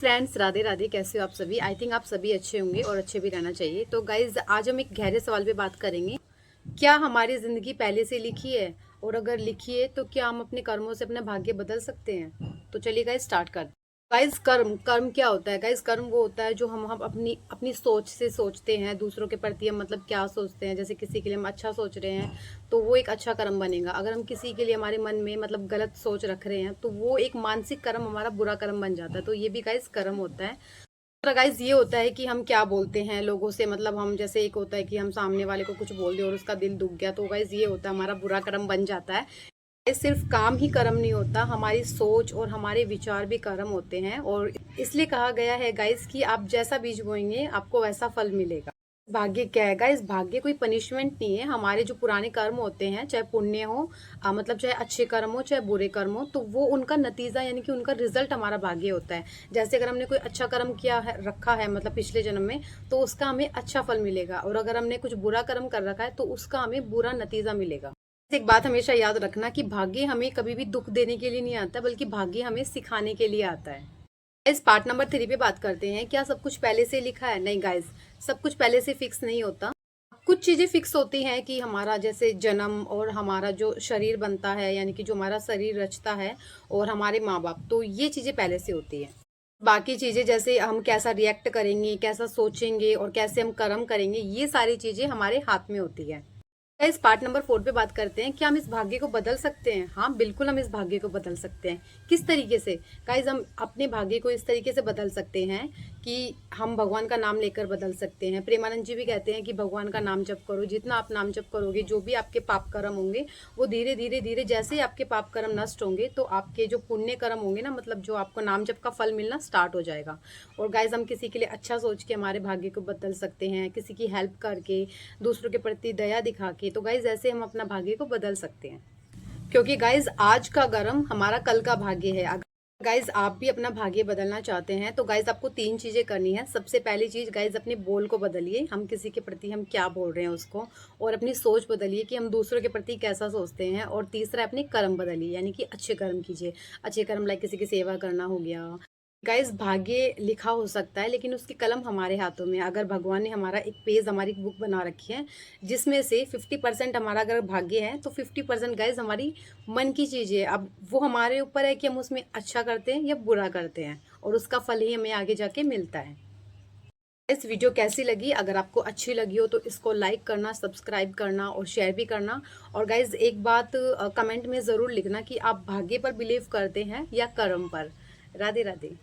Friends, Radhe Radhe. कैसे हो आप सभी? आई थिंक आप सभी अच्छे होंगे और अच्छे भी रहना चाहिए। तो गाइज, आज हम एक गहरे सवाल पे बात करेंगे। क्या हमारी जिंदगी पहले से लिखी है? और अगर लिखी है तो क्या हम अपने कर्मों से अपना भाग्य बदल सकते हैं? तो चलिए गाइज, स्टार्ट करते हैं। गाइज, कर्म कर्म क्या होता है? गाइज, कर्म वो होता है जो हम अपनी अपनी सोच से सोचते हैं। दूसरों के प्रति हम मतलब क्या सोचते हैं। जैसे किसी के लिए हम अच्छा सोच रहे हैं तो वो एक अच्छा कर्म बनेगा। अगर हम किसी के लिए हमारे मन में मतलब गलत सोच रख रहे हैं तो वो एक मानसिक कर्म हमारा बुरा कर्म बन जाता है। तो ये भी गाइज कर्म होता है। दूसरा गाइज ये होता है कि हम क्या बोलते हैं लोगों से। मतलब हम जैसे, एक होता है कि हम सामने वाले को कुछ बोल दें और उसका दिल दुख गया, तो गाइज ये होता है हमारा बुरा कर्म बन जाता है। ये सिर्फ काम ही कर्म नहीं होता, हमारी सोच और हमारे विचार भी कर्म होते हैं। और इसलिए कहा गया है गाइज कि आप जैसा बीज बोएंगे आपको वैसा फल मिलेगा। भाग्य क्या है गाइस? भाग्य कोई पनिशमेंट नहीं है। हमारे जो पुराने कर्म होते हैं, चाहे पुण्य हो, मतलब चाहे अच्छे कर्म हो चाहे बुरे कर्म हो, तो वो उनका नतीजा यानी कि उनका रिजल्ट हमारा भाग्य होता है। जैसे अगर हमने कोई अच्छा कर्म किया है, रखा है मतलब पिछले जन्म में, तो उसका हमें अच्छा फल मिलेगा। और अगर हमने कुछ बुरा कर्म कर रखा है तो उसका हमें बुरा नतीजा मिलेगा। एक बात हमेशा याद रखना कि भाग्य हमें कभी भी दुख देने के लिए नहीं आता, बल्कि भाग्य हमें सिखाने के लिए आता है। इस पार्ट नंबर 3 पे बात करते हैं। क्या सब कुछ पहले से लिखा है? नहीं गाइस, सब कुछ पहले से फिक्स नहीं होता। कुछ चीजें फिक्स होती हैं कि हमारा जैसे जन्म और हमारा जो शरीर बनता है, यानी कि जो हमारा शरीर रचता है, और हमारे माँ बाप, तो ये चीजें पहले से होती हैं। बाकी चीजें जैसे हम कैसा रिएक्ट करेंगे, कैसा सोचेंगे और कैसे हम कर्म करेंगे, ये सारी चीजें हमारे हाथ में होती है। इस पार्ट नंबर 4 पे बात करते हैं। क्या हम इस भाग्य को बदल सकते हैं? हाँ, बिल्कुल हम इस भाग्य को बदल सकते हैं। किस तरीके से? गाइज, हम अपने भाग्य को इस तरीके से बदल सकते हैं कि हम भगवान का नाम लेकर बदल सकते हैं। प्रेमानंद जी भी कहते हैं कि भगवान का नाम जप करो। जितना आप नाम जप करोगे, जो भी आपके पाप कर्म होंगे, वो धीरे धीरे धीरे जैसे ही आपके पाप कर्म नष्ट होंगे, तो आपके जो पुण्य कर्म होंगे ना, मतलब जो आपको नाम जप का फल मिलना स्टार्ट हो जाएगा। और गाइज, हम किसी के लिए अच्छा सोच के हमारे भाग्य को बदल सकते हैं, किसी की हेल्प करके, दूसरों के प्रति दया दिखा के। तो गाइज, ऐसे हम अपना भाग्य को बदल सकते हैं, क्योंकि गाइज आज का कर्म हमारा कल का भाग्य है। अगर गाइज आप भी अपना भाग्य बदलना चाहते हैं तो गाइज आपको 3 चीजें करनी है। सबसे पहली चीज गाइज, अपने बोल को बदलिए। हम किसी के प्रति हम क्या बोल रहे हैं उसको। और अपनी सोच बदलिए कि हम दूसरों के प्रति कैसा सोचते हैं। और तीसरा, अपने कर्म बदलिए, यानी कि अच्छे कर्म कीजिए। अच्छे कर्म लाइक किसी की सेवा करना हो गया। गाइस, भाग्य लिखा हो सकता है लेकिन उसकी कलम हमारे हाथों में है। अगर भगवान ने हमारा एक पेज, हमारी बुक बना रखी है, जिसमें से 50% हमारा अगर भाग्य है, तो 50% गाइस हमारी मन की चीज़ है। अब वो हमारे ऊपर है कि हम उसमें अच्छा करते हैं या बुरा करते हैं, और उसका फल ही हमें आगे जाके मिलता है। इस वीडियो कैसी लगी? अगर आपको अच्छी लगी हो तो इसको लाइक करना, सब्सक्राइब करना और शेयर भी करना। और गाइज, एक बात कमेंट में ज़रूर लिखना कि आप भाग्य पर बिलीव करते हैं या कर्म पर। राधे राधे।